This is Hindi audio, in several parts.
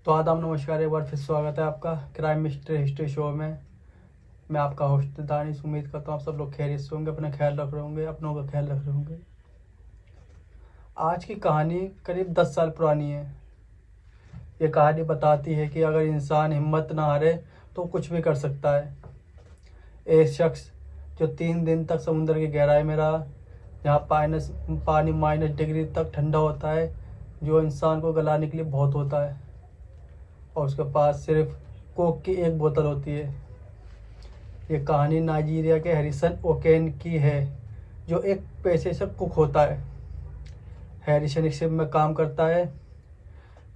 तो आदाब नमस्कार, एक बार फिर स्वागत है आपका क्राइम मिस्ट्री हिस्ट्री शो में। मैं आपका होस्ट दानिश। उम्मीद करता हूँ आप सब लोग खैरियत से होंगे, अपना ख्याल रख रहे होंगे, अपनों का ख्याल रख रहे होंगे। आज की कहानी करीब 10 साल पुरानी है। ये कहानी बताती है कि अगर इंसान हिम्मत ना हारे तो कुछ भी कर सकता है। एक शख्स जो 3 दिन तक समुद्र की गहराई में रहा, जहाँ पानी -डिग्री तक ठंडा होता है, जो इंसान को गलाने के लिए बहुत होता है, और उसके पास सिर्फ कोक की एक बोतल होती है। ये कहानी नाइजीरिया के हैरिसन ओकेन की है, जो एक पेशे से कुक होता है। हैरिसन एक शिप में काम करता है।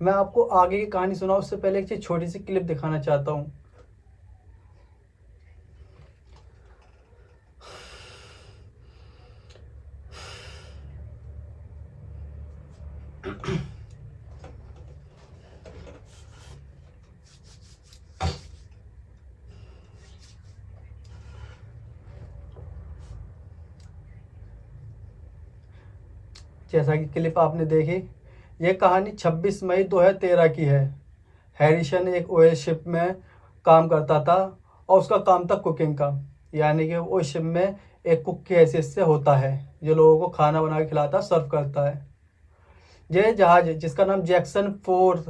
मैं आपको आगे की कहानी सुनाऊं उससे पहले एक चीज़ छोटी सी क्लिप दिखाना चाहता हूँ। जैसा कि क्लिप आपने देखी, ये कहानी 26 मई 2013 की है। हैरिसन एक ऑयल शिप में काम करता था और उसका काम था कुकिंग का, यानी कि वो शिप में एक कुक की हैसियत से होता है, जो लोगों को खाना बना के खिलाता, सर्व करता है। ये जहाज जिसका नाम जैक्सन 4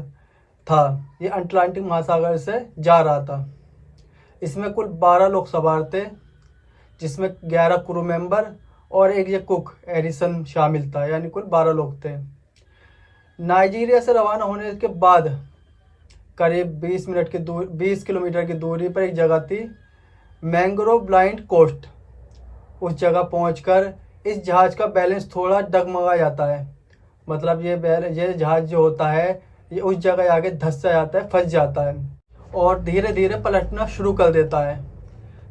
था, ये अटलांटिक महासागर से जा रहा था। इसमें कुल 12 लोग सवार थे, जिसमें 11 क्रू मेंबर और एक ये कुक हैरिसन शामिल था, यानी कुल 12 लोग थे। नाइजीरिया से रवाना होने के बाद करीब 20 किलोमीटर की दूरी पर एक जगह थी, मैंग्रोव ब्लाइंड कोस्ट। उस जगह पहुंचकर इस जहाज़ का बैलेंस थोड़ा डगमगा जाता है। मतलब ये जहाज़ जो होता है, ये उस जगह आके धंस जाता है, फंस जाता है और धीरे धीरे पलटना शुरू कर देता है।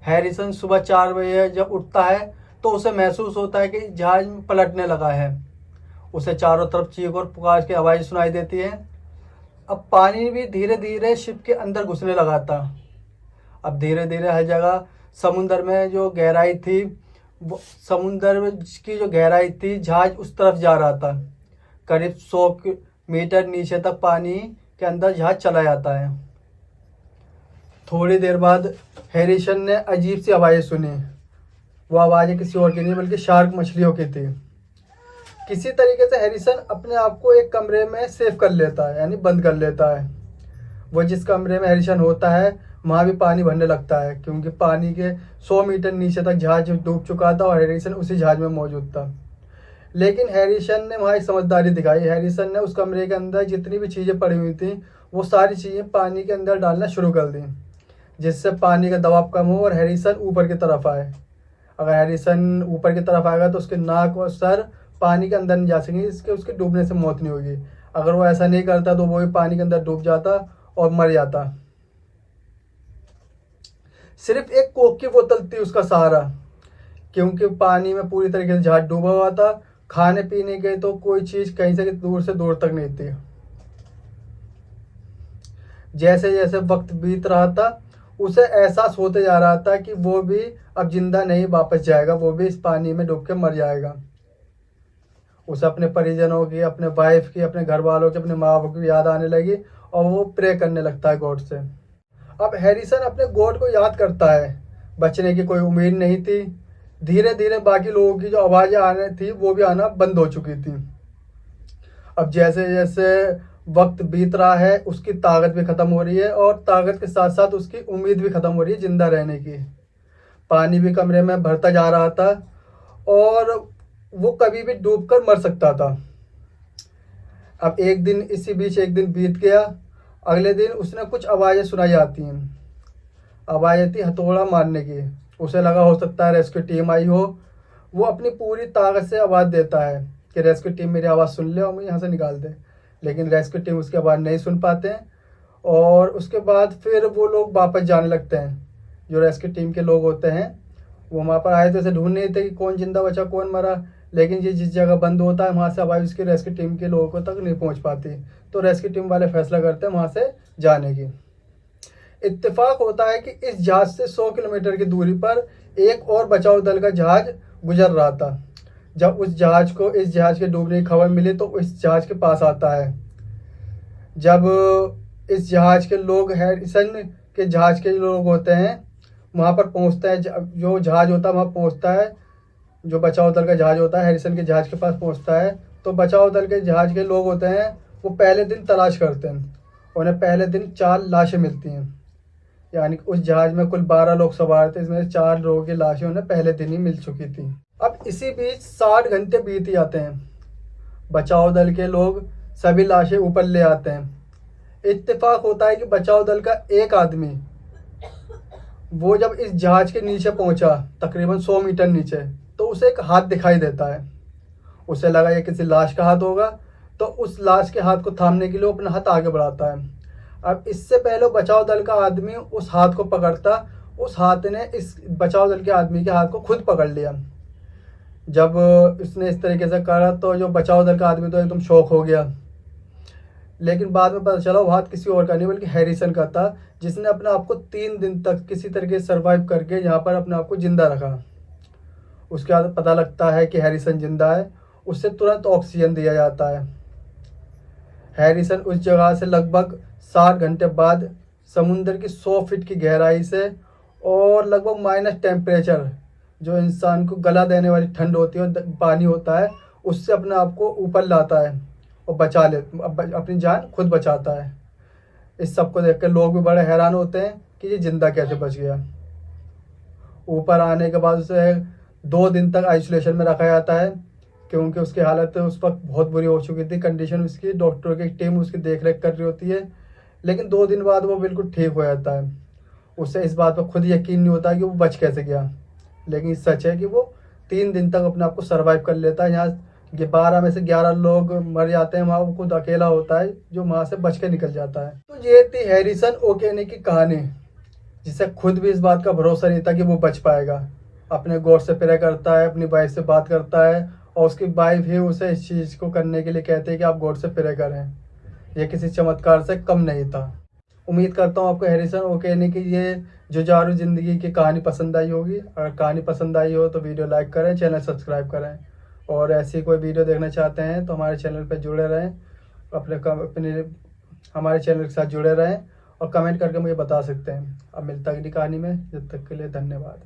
हैरिसन सुबह 4 बजे जब उठता है तो उसे महसूस होता है कि जहाज पलटने लगा है। उसे चारों तरफ चीख और पुकार की आवाज़ सुनाई देती है। अब पानी भी धीरे धीरे शिप के अंदर घुसने लगा था। अब धीरे धीरे हर जगह समुद्र में जो गहराई थी, समुद्र की जो गहराई थी, जहाज उस तरफ जा रहा था। करीब 100 मीटर नीचे तक पानी के अंदर जहाज चला जाता है। थोड़ी देर बाद हैरिसन ने अजीब सी आवाज़ें सुनी। वो आवाज़ें किसी और की नहीं बल्कि शार्क मछलियों की थी। किसी तरीके से हैरिसन अपने आप को एक कमरे में सेव कर लेता है, यानी बंद कर लेता है। वो जिस कमरे में हैरिसन होता है वहाँ भी पानी भरने लगता है, क्योंकि पानी के 100 मीटर नीचे तक जहाज डूब चुका था और हैरिसन उसी जहाज में मौजूद था। लेकिन हैरिसन ने वहाँ एक समझदारी दिखाई। हैरिसन ने उस कमरे के अंदर जितनी भी चीज़ें पड़ी हुई थी, वो सारी चीज़ें पानी के अंदर डालना शुरू कर दी, जिससे पानी का दबाव कम हो और हैरिसन ऊपर की तरफ आए। अगर हैरिसन ऊपर की तरफ आएगा तो उसके नाक और सर पानी के अंदर नहीं जा सकेंगे, इसके उसके डूबने से मौत नहीं होगी। अगर वो ऐसा नहीं करता तो वो भी पानी के अंदर डूब जाता और मर जाता। सिर्फ एक कोक की बोतल थी उसका सहारा, क्योंकि पानी में पूरी तरीके से जहाज डूबा हुआ था। खाने पीने के तो कोई चीज़ कहीं से दूर तक नहीं थी। जैसे जैसे वक्त बीत रहा था, उसे एहसास होते जा रहा था कि वो भी अब जिंदा नहीं वापस जाएगा, वो भी इस पानी में डूब के मर जाएगा। उसे अपने परिजनों की, अपने वाइफ की, अपने घर वालों की, अपने माँ बाप की याद आने लगी और वो प्रे करने लगता है गॉड से। अब हैरिसन अपने गॉड को याद करता है। बचने की कोई उम्मीद नहीं थी। धीरे धीरे बाकी लोगों की जो आवाज़ें आने थी वो भी आना बंद हो चुकी थी। अब जैसे जैसे वक्त बीत रहा है, उसकी ताकत भी ख़त्म हो रही है और ताकत के साथ साथ उसकी उम्मीद भी ख़त्म हो रही है ज़िंदा रहने की। पानी भी कमरे में भरता जा रहा था और वो कभी भी डूबकर मर सकता था। अब इसी बीच एक दिन बीत गया। अगले दिन उसने कुछ आवाज़ें सुनाई आती हैं। आवाज़ें थी हथौड़ा मारने की। उसे लगा हो सकता है रेस्क्यू टीम आई हो। वो अपनी पूरी ताकत से आवाज़ देता है कि रेस्क्यू टीम मेरी आवाज़ सुन ले और मुझे यहाँ से निकाल दे। लेकिन रेस्क्यू टीम उसकी आवाज़ नहीं सुन पाते हैं और उसके बाद फिर वो लोग वापस जाने लगते हैं। जो रेस्क्यू टीम के लोग होते हैं वो वहाँ पर आए थे, उसे ढूंढ नहीं थे कि कौन जिंदा बचा कौन मरा। लेकिन ये जिस जगह बंद होता है वहाँ से आवाज़ उसकी रेस्क्यू टीम के लोगों तक नहीं पहुँच पाती, तो रेस्क्यू टीम वाले फैसला करते हैं वहाँ से जाने की। इत्तेफाक होता है कि इस जहाज से 100 किलोमीटर की दूरी पर एक और बचाव दल का जहाज गुजर रहा था। जब इस जहाज के डूबने की खबर मिली तो इस जहाज के पास आता है। जब इस जहाज़ के लोग, हैरिसन के जहाज़ के लोग होते हैं, वहाँ पर पहुँचता है, जो जहाज़ होता है वहाँ पहुँचता है, जो बचाव दल का जहाज़ होता है हैरिसन के जहाज़ के पास पहुँचता है। तो बचाव दल के जहाज़ के लोग होते हैं, वो पहले दिन तलाश करते हैं, उन्हें पहले दिन 4 लाशें मिलती हैं, यानी उस जहाज़ में कुल 12 लोग सवार थे, इसमें 4 लोगों की लाशें उन्हें पहले दिन ही मिल चुकी थी। अब इसी बीच 60 घंटे बीत जाते हैं, बचाव दल के लोग सभी लाशें ऊपर ले आते हैं। इत्तेफाक होता है कि बचाव दल का एक आदमी, वो जब इस जहाज़ के नीचे पहुंचा, तकरीबन 100 मीटर नीचे, तो उसे एक हाथ दिखाई देता है। उसे लगा ये किसी लाश का हाथ होगा, तो उस लाश के हाथ को थामने के लिए वो अपना हाथ आगे बढ़ाता है। अब इससे पहले बचाव दल का आदमी उस हाथ को पकड़ता, उस हाथ ने इस बचाव दल के आदमी के हाथ को खुद पकड़ लिया। जब इसने इस तरीके से करा तो जो बचाव दल का आदमी तो एकदम शौक हो गया, लेकिन बाद में पता चला वो हाथ किसी और का नहीं बल्कि हैरिसन का था, जिसने अपने आप को 3 दिन तक किसी तरीके से सर्वाइव करके यहाँ पर अपने आप को जिंदा रखा। उसके बाद पता लगता है कि हैरिसन जिंदा है, उससे तुरंत ऑक्सीजन दिया जाता है। हैरिसन उस जगह से लगभग 60 घंटे बाद समुद्र की 100 फीट की गहराई से और लगभग माइनस टेम्परेचर, जो इंसान को गला देने वाली ठंड होती है, पानी होता है, उससे अपने आप को ऊपर लाता है और बचा ले, अपनी जान खुद बचाता है। इस सब को देखकर लोग भी बड़े हैरान होते हैं कि ये जिंदा कैसे बच गया। ऊपर आने के बाद उसे 2 दिन तक आइसोलेशन में रखा जाता है, क्योंकि उसकी हालत उस वक्त बहुत बुरी हो चुकी थी, कंडीशन उसकी, डॉक्टरों की टीम उसकी देख रेख कर रही होती है। लेकिन 2 दिन बाद वो बिल्कुल ठीक हो जाता है। उसे इस बात पर खुद यकीन नहीं होता कि वो बच कैसे गया, लेकिन सच है कि वो 3 दिन तक अपने आप को सर्वाइव कर लेता है। यहाँ 12 में से 11 लोग मर जाते हैं, वहाँ वो खुद अकेला होता है जो वहाँ से बच के निकल जाता है। तो ये थी हैरिसन ओकेनी की कहानी, जिसे खुद भी इस बात का भरोसा नहीं था कि वो बच पाएगा। अपने गॉड से प्रे करता है, अपनी वाइफ से बात करता है, और उसकी वाइफ ही उसे इस चीज़ को करने के लिए कहते हैं कि आप गॉड से प्रे करें। यह किसी चमत्कार से कम नहीं था। उम्मीद करता हूँ आपको हैरिसन ओकेनी की ये जुझारू ज़िंदगी की कहानी पसंद आई होगी। अगर कहानी पसंद आई हो तो वीडियो लाइक करें, चैनल सब्सक्राइब करें, और ऐसी कोई वीडियो देखना चाहते हैं तो हमारे चैनल पर जुड़े रहें, अपने हमारे चैनल के साथ जुड़े रहें और कमेंट करके मुझे बता सकते हैं। अब मिलता है अगली कहानी में, जब तक के लिए धन्यवाद।